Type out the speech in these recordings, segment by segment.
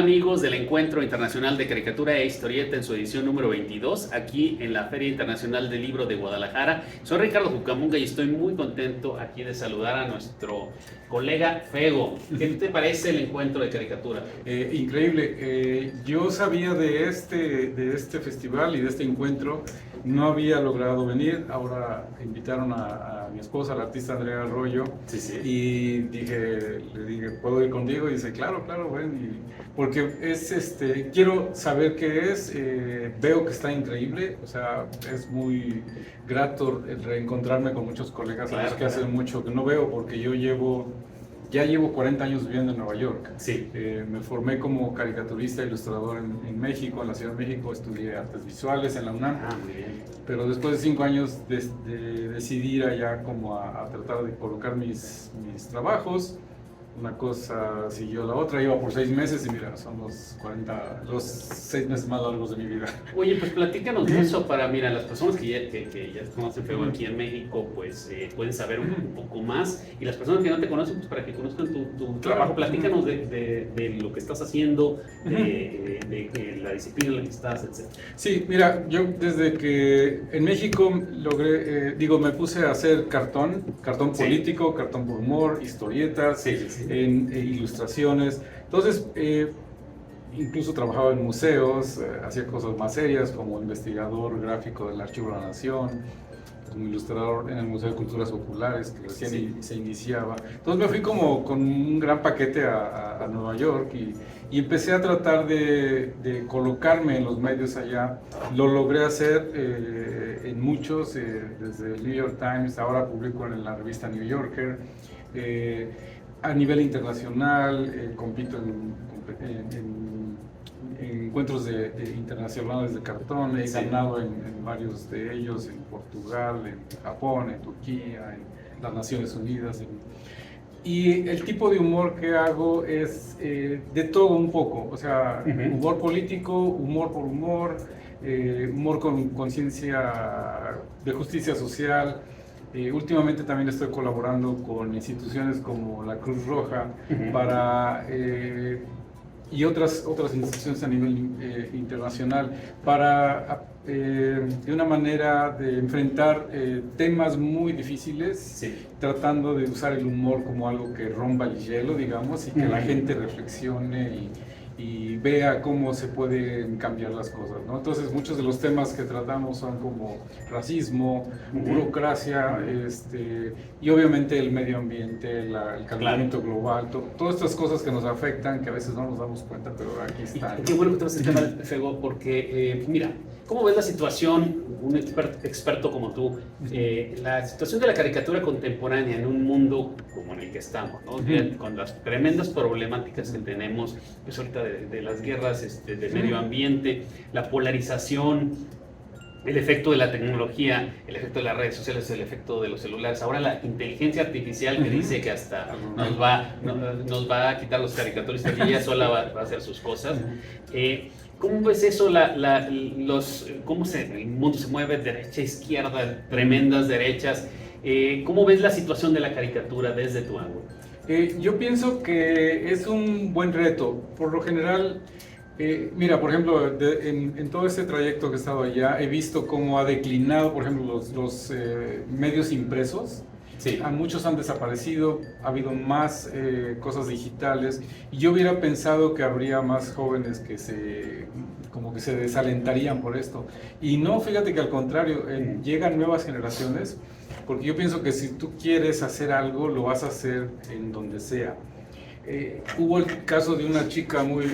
amigos del Encuentro Internacional de Caricatura e Historieta en su edición número 22, aquí en la Feria Internacional del Libro de Guadalajara? Soy Ricardo Jucamunga y estoy muy contento aquí de saludar a nuestro colega Fego. ¿Qué te parece el Encuentro de Caricatura? Increíble. Yo sabía de este festival y de este encuentro. No había logrado venir. Ahora invitaron a mi esposa, la artista Andrea Arroyo. Sí, sí. Y le dije, ¿puedo ir contigo? Y dice, claro, ven. Porque quiero saber qué es. Veo que está increíble. O sea, es muy grato el reencontrarme con muchos colegas a los que hace mucho que no veo, porque ya llevo 40 años viviendo en Nueva York. Sí. Me formé como caricaturista e ilustrador en México, en la Ciudad de México. Estudié artes visuales en la UNAM. Muy bien. Pero después de 5 años decidí ir allá como a tratar de colocar mis trabajos. Una cosa siguió la otra, iba por 6 meses y mira, son los 6 meses más largos de mi vida. Oye, pues platícanos de eso para, mira, las personas que ya conocen Fego aquí en México, pues pueden saber un poco más, y las personas que no te conocen, pues para que conozcan tu trabajo. Platícanos de lo que estás haciendo, de la disciplina en la que estás, etc. Sí, mira, yo desde que en México me puse a hacer cartón político, cartón por humor, historietas, ilustraciones. Entonces, incluso trabajaba en museos, hacía cosas más serias como investigador gráfico del Archivo de la Nación, como ilustrador en el Museo de Culturas Populares, que recién se iniciaba. Entonces me fui como con un gran paquete a Nueva York y empecé a tratar de colocarme en los medios allá. Lo logré hacer en muchos, desde el New York Times, ahora publico en la revista New Yorker. A nivel internacional, compito en encuentros internacionales de cartón. He ganado en varios de ellos, en Portugal, en Japón, en Turquía, en las Naciones Unidas. Y el tipo de humor que hago es de todo un poco, o sea, humor político, humor por humor, humor con conciencia de justicia social. Últimamente también estoy colaborando con instituciones como la Cruz Roja y otras instituciones a nivel internacional para de una manera de enfrentar temas muy difíciles, tratando de usar el humor como algo que rompa el hielo, digamos, y que la gente reflexione y vea cómo se pueden cambiar las cosas, ¿no? Entonces muchos de los temas que tratamos son como racismo, burocracia, y obviamente el medio ambiente, el calentamiento global, todas estas cosas que nos afectan, que a veces no nos damos cuenta, pero aquí están. Qué bueno que traes el tema del Fego, porque mira, ¿cómo ves la situación, un experto como tú, la situación de la caricatura contemporánea en un mundo como en el que estamos, ¿no? Con las tremendas problemáticas que tenemos, pues ahorita de las guerras de medio ambiente, la polarización, el efecto de la tecnología, el efecto de las redes sociales, el efecto de los celulares, ahora la inteligencia artificial que dice que hasta nos va a quitar los caricaturistas y ella sola va a hacer sus cosas. ¿Cómo ves eso? ¿Cómo el mundo se mueve derecha, izquierda, tremendas derechas? ¿Cómo ves la situación de la caricatura desde tu ángulo? Yo pienso que es un buen reto. Por lo general, mira, por ejemplo, en todo este trayecto que he estado allá, he visto cómo ha declinado, por ejemplo, los medios impresos. Muchos han desaparecido, ha habido más cosas digitales, y yo hubiera pensado que habría más jóvenes que se desalentarían por esto. Y no, fíjate que al contrario, llegan nuevas generaciones, porque yo pienso que si tú quieres hacer algo, lo vas a hacer en donde sea. Hubo el caso de una chica muy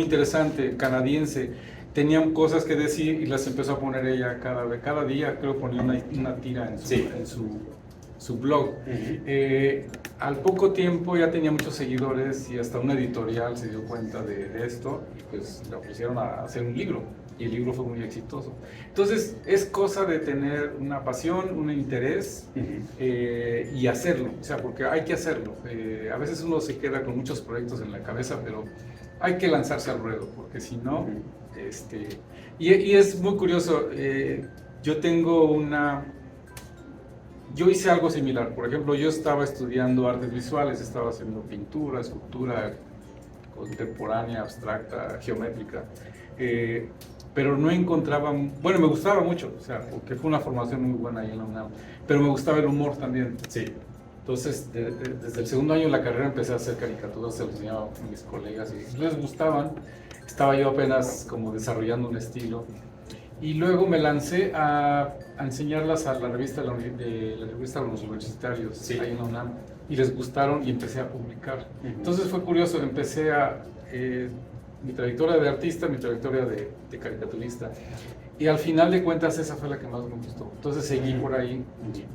interesante, canadiense. Tenían cosas que decir y las empezó a poner ella cada día, creo ponía una tira en su blog. Al poco tiempo ya tenía muchos seguidores y hasta una editorial se dio cuenta de esto y pues le ofrecieron a hacer un libro, y el libro fue muy exitoso. Entonces es cosa de tener una pasión, un interés y hacerlo, o sea, porque hay que hacerlo. A veces uno se queda con muchos proyectos en la cabeza, pero hay que lanzarse al ruedo, porque si no, y es muy curioso. Yo hice algo similar. Por ejemplo, yo estaba estudiando artes visuales, estaba haciendo pintura, escultura, contemporánea, abstracta, geométrica. Pero no encontraba, bueno, me gustaba mucho, o sea, porque fue una formación muy buena ahí en la UNAM, pero me gustaba el humor también. Sí. Entonces, desde el segundo año de la carrera empecé a hacer caricaturas, se los enseñaba a mis colegas y les gustaban. Estaba yo apenas como desarrollando un estilo. Y luego me lancé a enseñarlas a la revista de los universitarios, sí, ahí en la UNAM, y les gustaron y empecé a publicar. Entonces fue curioso, empecé mi trayectoria de artista, mi trayectoria de caricaturista. Y al final de cuentas esa fue la que más me gustó. Entonces seguí por ahí.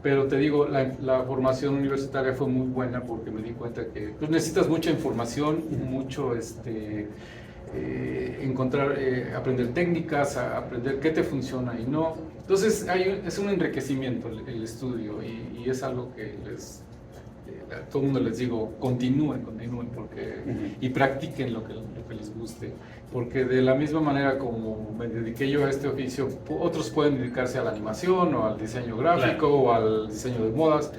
Pero te digo, la formación universitaria fue muy buena porque me di cuenta que pues, necesitas mucha información, mucho aprender técnicas, aprender qué te funciona y no. Entonces es un enriquecimiento el estudio y es algo que a todo el mundo les digo, continúen porque, y practiquen lo que les guste, porque de la misma manera como me dediqué yo a este oficio, otros pueden dedicarse a la animación o al diseño gráfico o al diseño de modas.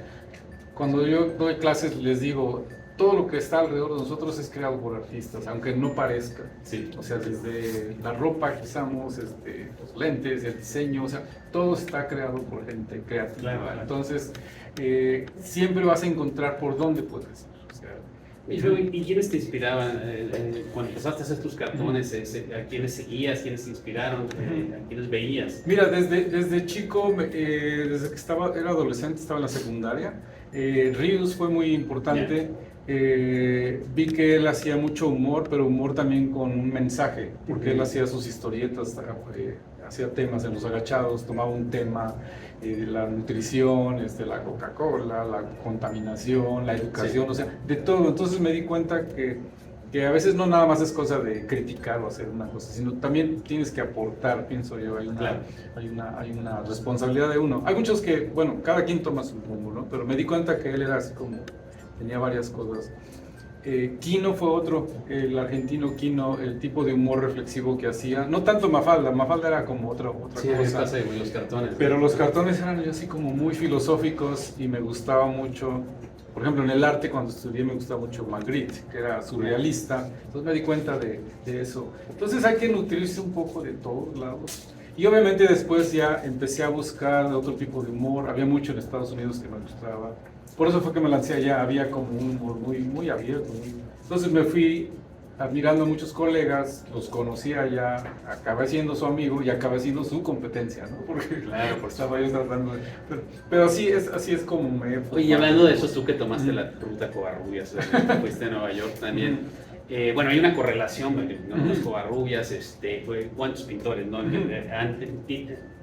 Cuando yo doy clases les digo, todo lo que está alrededor de nosotros es creado por artistas, aunque no parezca. Sí. O sea, desde la ropa que usamos, los lentes, el diseño, o sea, todo está creado por gente creativa. Claro. Entonces, siempre vas a encontrar por dónde puedes ir. O sea, ¿Y quiénes te inspiraban cuando empezaste a hacer tus cartones? ¿A quiénes seguías? ¿Quiénes te inspiraron? ¿A quiénes veías? Mira, desde chico, desde que era adolescente, estaba en la secundaria, Rius fue muy importante. Vi que él hacía mucho humor, pero humor también con un mensaje, porque él hacía sus historietas, hacía temas en Los Agachados, tomaba un tema de la nutrición, la Coca-Cola, la contaminación, la educación, o sea, de todo. Entonces me di cuenta que a veces no nada más es cosa de criticar o hacer una cosa, sino también tienes que aportar, pienso yo, hay una responsabilidad de uno. Hay muchos que, bueno, cada quien toma su rumbo, ¿no? Pero me di cuenta que él era así como, tenía varias cosas. Quino fue otro, el argentino Quino, el tipo de humor reflexivo que hacía, no tanto Mafalda era como otra cosa. Sí, los cartones. Pero los cartones eran así como muy filosóficos y me gustaba mucho. Por ejemplo, en el arte, cuando estudié, me gustaba mucho Magritte, que era surrealista. Entonces me di cuenta de eso. Entonces hay que nutrirse un poco de todos lados. Y obviamente después ya empecé a buscar otro tipo de humor. Había mucho en Estados Unidos que me gustaba. Por eso fue que me lancé allá. Había como un humor muy abierto. Entonces me fui admirando a muchos colegas, los conocí allá, acabé siendo su amigo y acabé siendo su competencia, ¿no? Porque estaba yo tratando de... Pero así es como me... Oye, y hablando de eso, tú que tomaste la ruta Covarrubias, fuiste a Nueva York también. Bueno, hay una correlación, ¿no? Los Covarrubias, ¿cuántos pintores, no?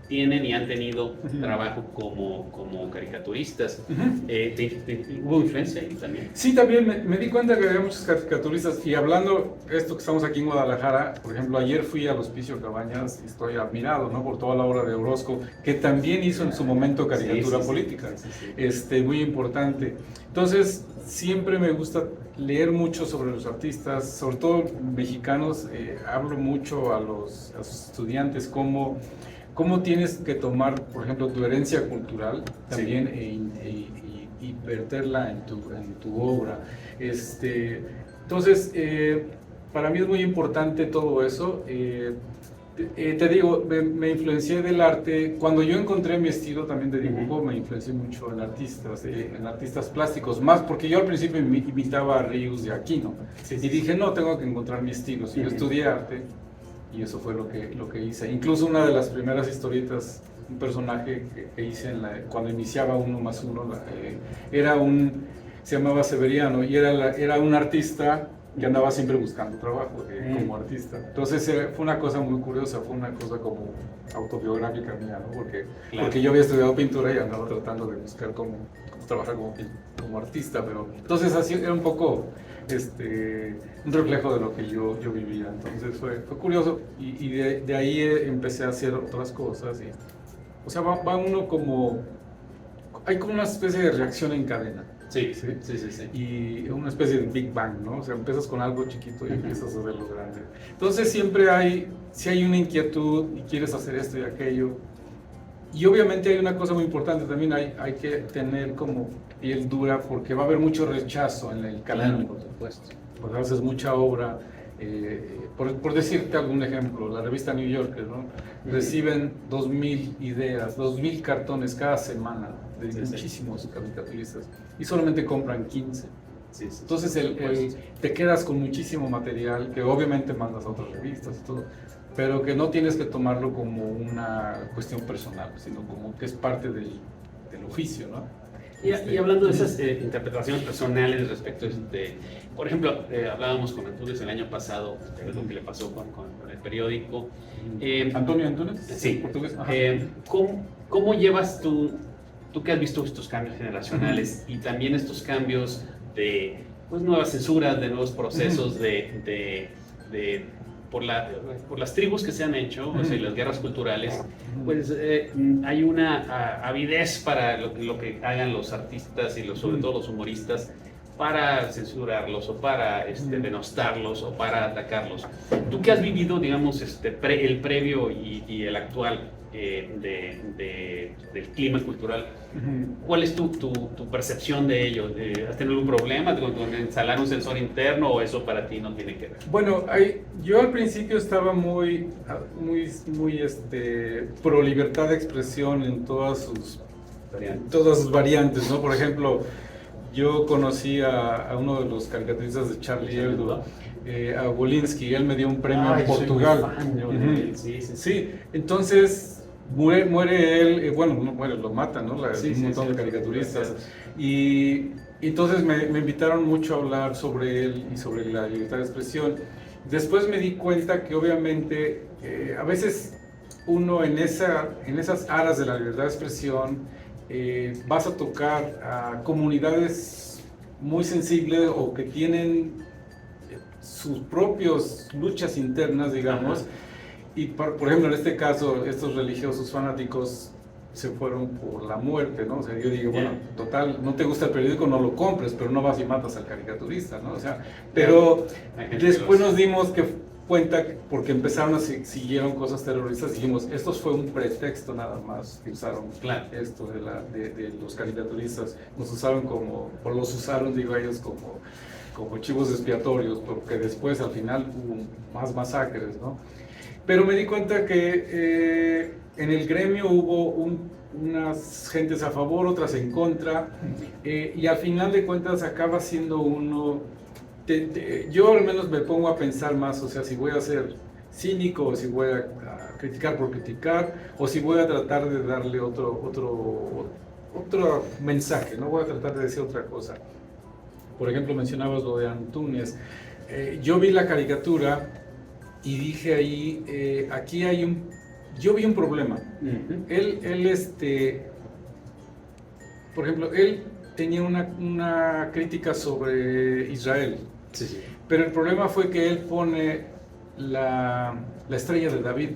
Tienen y han tenido trabajo como caricaturistas. ¿Hubo influencia ahí también? Sí, también me di cuenta que había muchos caricaturistas. Y hablando esto que estamos aquí en Guadalajara, por ejemplo, ayer fui al Hospicio Cabañas y estoy admirado, ¿no? Por toda la obra de Orozco, que también hizo en su momento caricatura política. Sí. Muy importante. Entonces, siempre me gusta leer mucho sobre los artistas, sobre todo mexicanos. Hablo mucho a los estudiantes cómo tienes que tomar, por ejemplo, tu herencia cultural también y verterla en tu obra. Entonces, para mí es muy importante todo eso. Te digo, me influencié del arte. Cuando yo encontré mi estilo también de dibujo, me influencié mucho en artistas plásticos, más porque yo al principio imitaba a Rius y a Quino. Y dije, no, tengo que encontrar mi estilo. Si yo estudié arte, y eso fue lo que hice. Incluso una de las primeras historietas, un personaje que hice cuando iniciaba 1+1, se llamaba Severiano y era un artista que andaba siempre buscando trabajo como artista. Entonces fue una cosa muy curiosa, fue una cosa como autobiográfica mía, ¿no? Porque yo había estudiado pintura y andaba tratando de buscar cómo trabajar como artista, pero entonces así era un poco un reflejo de lo que yo vivía. Entonces fue curioso y de ahí empecé a hacer otras cosas. O sea, va uno hay como una especie de reacción en cadena. Sí. Y una especie de Big Bang, ¿no? O sea, empiezas con algo chiquito y empiezas a verlo grande. Entonces siempre si hay una inquietud y quieres hacer esto y aquello. Y obviamente hay una cosa muy importante también, hay que tener como piel dura porque va a haber mucho rechazo en el camino. Claro, por supuesto. Porque haces mucha obra Por decirte algún ejemplo, la revista New Yorker, ¿no? Reciben 2.000 ideas, 2.000 cartones cada semana de muchísimos caricaturistas y solamente compran 15. Entonces te quedas con muchísimo material que obviamente mandas a otras revistas y todo, pero que no tienes que tomarlo como una cuestión personal, sino como que es parte del oficio, ¿no? Y hablando de esas interpretaciones personales respecto por ejemplo, hablábamos con Antunes el año pasado de lo que le pasó con el periódico. ¿Antonio Antunes? Sí. ¿Portugués? ¿Cómo llevas tú que has visto estos cambios generacionales y también estos cambios de nuevas censuras, de nuevos procesos por las tribus que se han hecho, o sea, las guerras culturales, pues hay una avidez para lo que hagan los artistas y sobre todo los humoristas para censurarlos o para denostarlos o para atacarlos. Tú que has vivido, digamos, el previo y el actual del clima cultural, ¿cuál es tu percepción de ello? ¿Has tenido algún problema con instalar un sensor interno o eso para ti no tiene que ver? Bueno, yo al principio estaba muy pro libertad de expresión en todas sus variantes, ¿no? Por ejemplo, yo conocí a uno de los caricaturistas de Charlie Hebdo, a Wolinski, él me dio un premio en Portugal. Sí, entonces muere él, bueno, no muere, lo matan, ¿no? Un montón de caricaturistas. Y entonces me invitaron mucho a hablar sobre él y sobre la libertad de expresión. Después me di cuenta que obviamente a veces uno en esas aras de la libertad de expresión vas a tocar a comunidades muy sensibles o que tienen sus propias luchas internas, digamos. Y por ejemplo, en este caso, estos religiosos fanáticos se fueron por la muerte, ¿no? O sea, yo digo, bueno, total, no te gusta el periódico, no lo compres, pero no vas y matas al caricaturista, ¿no? O sea, pero después nos dimos cuenta, porque siguieron cosas terroristas, dijimos, esto fue un pretexto nada más, que usaron esto de los caricaturistas, los usaron, digo ellos, como chivos expiatorios, porque después al final hubo más masacres, ¿no? Pero me di cuenta que en el gremio hubo unas gentes a favor, otras en contra, y al final de cuentas acaba siendo uno... yo al menos me pongo a pensar más, o sea, si voy a ser cínico, o si voy a criticar por criticar, o si voy a tratar de darle otro mensaje, no voy a tratar de decir otra cosa. Por ejemplo, mencionabas lo de Antunes. Yo vi la caricatura y dije ahí, yo vi un problema. Por ejemplo, él tenía una crítica sobre Israel, pero el problema fue que él pone la estrella de David,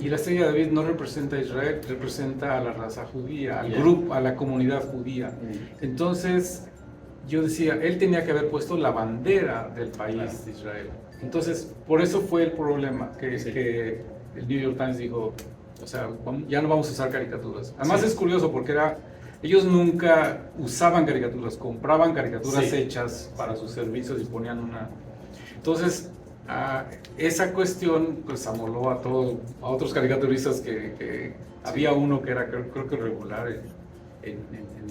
y la estrella de David no representa a Israel, representa a la raza judía, al grupo, a la comunidad judía. Entonces, yo decía, él tenía que haber puesto la bandera del país de Israel. Entonces, por eso fue el problema, que el New York Times dijo, o sea, ya no vamos a usar caricaturas. Además es curioso porque ellos nunca usaban caricaturas, compraban caricaturas hechas para sus servicios y ponían una... Entonces, esa cuestión pues amoló a otros caricaturistas que había uno que era creo que regular en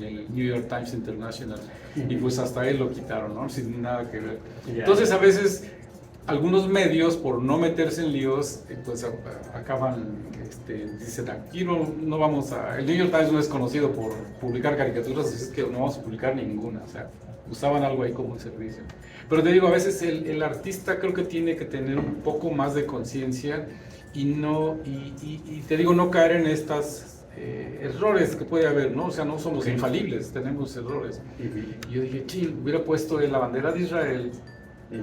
el New York Times International, y pues hasta él lo quitaron, ¿no? Sin nada que ver. Entonces a veces algunos medios, por no meterse en líos, pues acaban, dicen, aquí no vamos a... El New York Times no es conocido por publicar caricaturas, así es que no vamos a publicar ninguna, o sea, usaban algo ahí como un servicio. Pero te digo, a veces el artista creo que tiene que tener un poco más de conciencia y te digo, no caer en estas errores que puede haber, ¿no? O sea, no somos infalibles, tenemos errores. Y yo dije, sí, hubiera puesto la bandera de Israel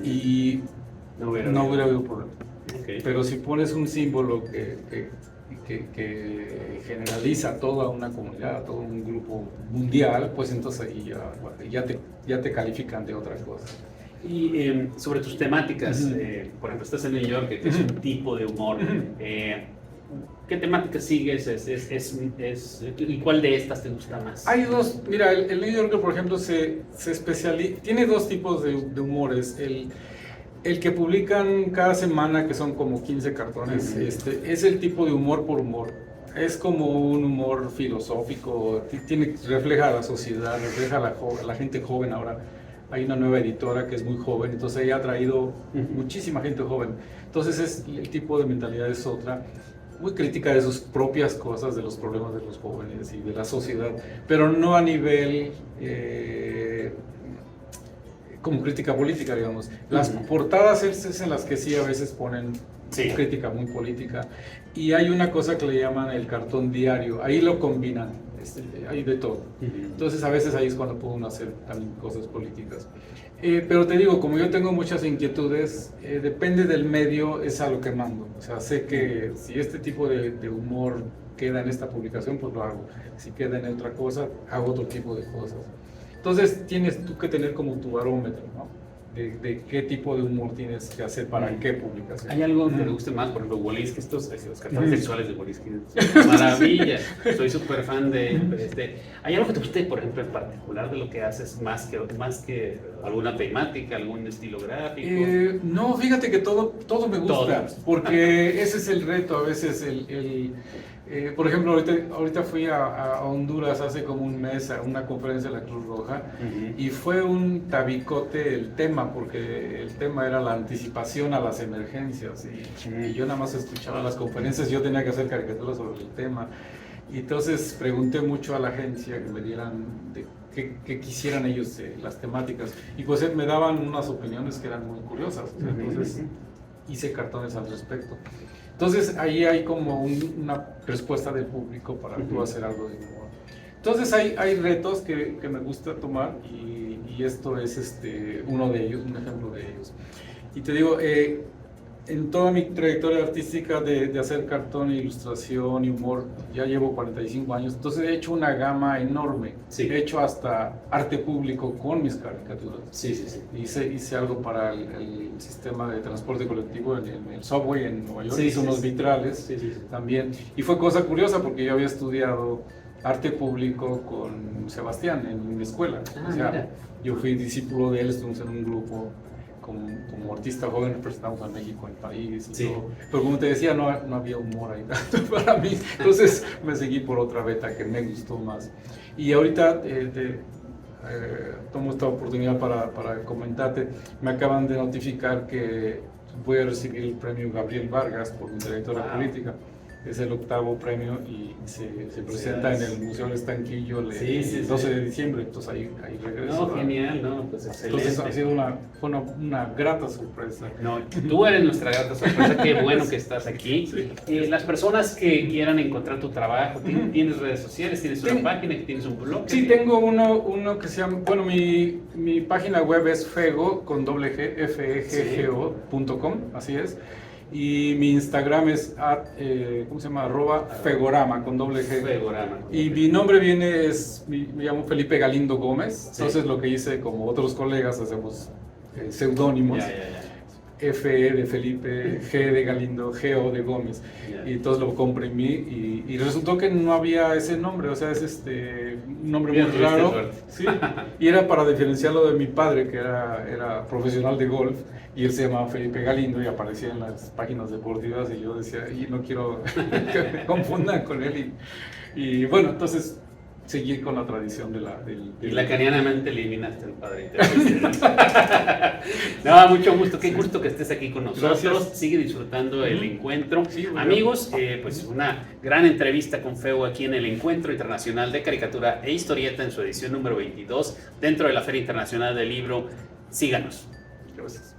y no hubiera habido problema. Pero si pones un símbolo que generaliza a toda una comunidad, a todo un grupo mundial, pues entonces ahí ya te califican de otra cosa. Y sobre tus temáticas, por ejemplo, estás en New York, que es un tipo de humor. ¿Qué temáticas sigues? ¿Y cuál de estas te gusta más? Hay dos. Mira, el New Yorker, por ejemplo, tiene dos tipos de humores. El que publican cada semana, que son como 15 cartones, es el tipo de humor por humor. Es como un humor filosófico, refleja a la sociedad, refleja a la gente joven ahora. Hay una nueva editora que es muy joven, entonces ella ha traído muchísima gente joven. Entonces el tipo de mentalidad es otra, muy crítica de sus propias cosas, de los problemas de los jóvenes y de la sociedad, pero no a nivel como crítica política, digamos. Las portadas es en las que sí a veces ponen crítica muy política, y hay una cosa que le llaman el cartón diario, ahí lo combinan, hay de todo. Entonces a veces ahí es cuando pueden hacer también cosas políticas. Pero te digo, como yo tengo muchas inquietudes, depende del medio, es a lo que mando. O sea, sé que si este tipo de humor queda en esta publicación, pues lo hago. Si queda en otra cosa, hago otro tipo de cosas. Entonces tienes tú que tener como tu barómetro, ¿no? De qué tipo de humor tienes que hacer para qué publicación. ¿Hay algo que te guste más? Por ejemplo, Wolinski, los cartones sexuales de Wolinski, maravilla. Soy súper fan de ¿Hay algo que te guste, por ejemplo, en particular de lo que haces más que alguna temática, algún estilo gráfico? No, fíjate que todo me gusta, porque ese es el reto a veces, por ejemplo, ahorita fui a Honduras hace como un mes a una conferencia de la Cruz Roja y fue un tabicote el tema, porque el tema era la anticipación a las emergencias y yo nada más escuchaba las conferencias, yo tenía que hacer caricaturas sobre el tema, y entonces pregunté mucho a la agencia que me dieran que quisieran ellos las temáticas, y pues me daban unas opiniones que eran muy curiosas, entonces hice cartones al respecto. Entonces ahí hay como una respuesta del público para tú hacer algo de humor. Entonces hay retos que me gusta tomar y esto es uno de ellos, un ejemplo de ellos. Y te digo, en toda mi trayectoria artística de hacer cartón, ilustración y humor, ya llevo 45 años, entonces he hecho una gama enorme. He hecho hasta arte público con mis caricaturas. Hice algo para el sistema de transporte colectivo en el subway en Nueva York, hice unos vitrales también. Y fue cosa curiosa porque yo había estudiado arte público con Sebastián en mi escuela. O sea, yo fui discípulo de él, estuvimos en un grupo. Como artista joven representamos a México en el país y todo. Pero como te decía, no había humor ahí tanto para mí, entonces me seguí por otra beta que me gustó más. Y ahorita tomo esta oportunidad para comentarte, me acaban de notificar que voy a recibir el premio Gabriel Vargas por mi trayectoria política. Es el 8º premio y se presenta en el Museo del Estanquillo el 12 de diciembre, entonces ahí regreso. No, genial, no, pues excelente. Entonces ha sido una grata sorpresa. No, tú eres nuestra grata sorpresa, qué bueno que estás aquí. Las personas que quieran encontrar tu trabajo, ¿tienes redes sociales? ¿Tienes una página? ¿Tienes un blog? Sí, tengo uno que se llama, bueno, mi página web es fego, con doble G, feggo.com, así es. Y mi Instagram es ¿cómo se llama? @fegorama con doble G. Fegorama. Y mi nombre me llamo Felipe Galindo Gómez. Entonces lo que hice, como otros colegas, hacemos seudónimos. F de Felipe, G de Galindo, G-O de Gómez. Y entonces lo comprimí y resultó que no había ese nombre, o sea, es un nombre muy raro. Sí, y era para diferenciarlo de mi padre, que era profesional de golf, y él se llamaba Felipe Galindo y aparecía en las páginas deportivas, y yo decía, y no quiero que me confundan con él. Y bueno, entonces seguí con la tradición y lacanianamente eliminaste al padre. No, mucho gusto, qué gusto que estés aquí con nosotros. Gracias. Sigue disfrutando el encuentro. Amigos, pues una gran entrevista con Fego aquí en el Encuentro Internacional de Caricatura e Historieta en su edición número 22 dentro de la Feria Internacional del Libro. Síganos. Gracias.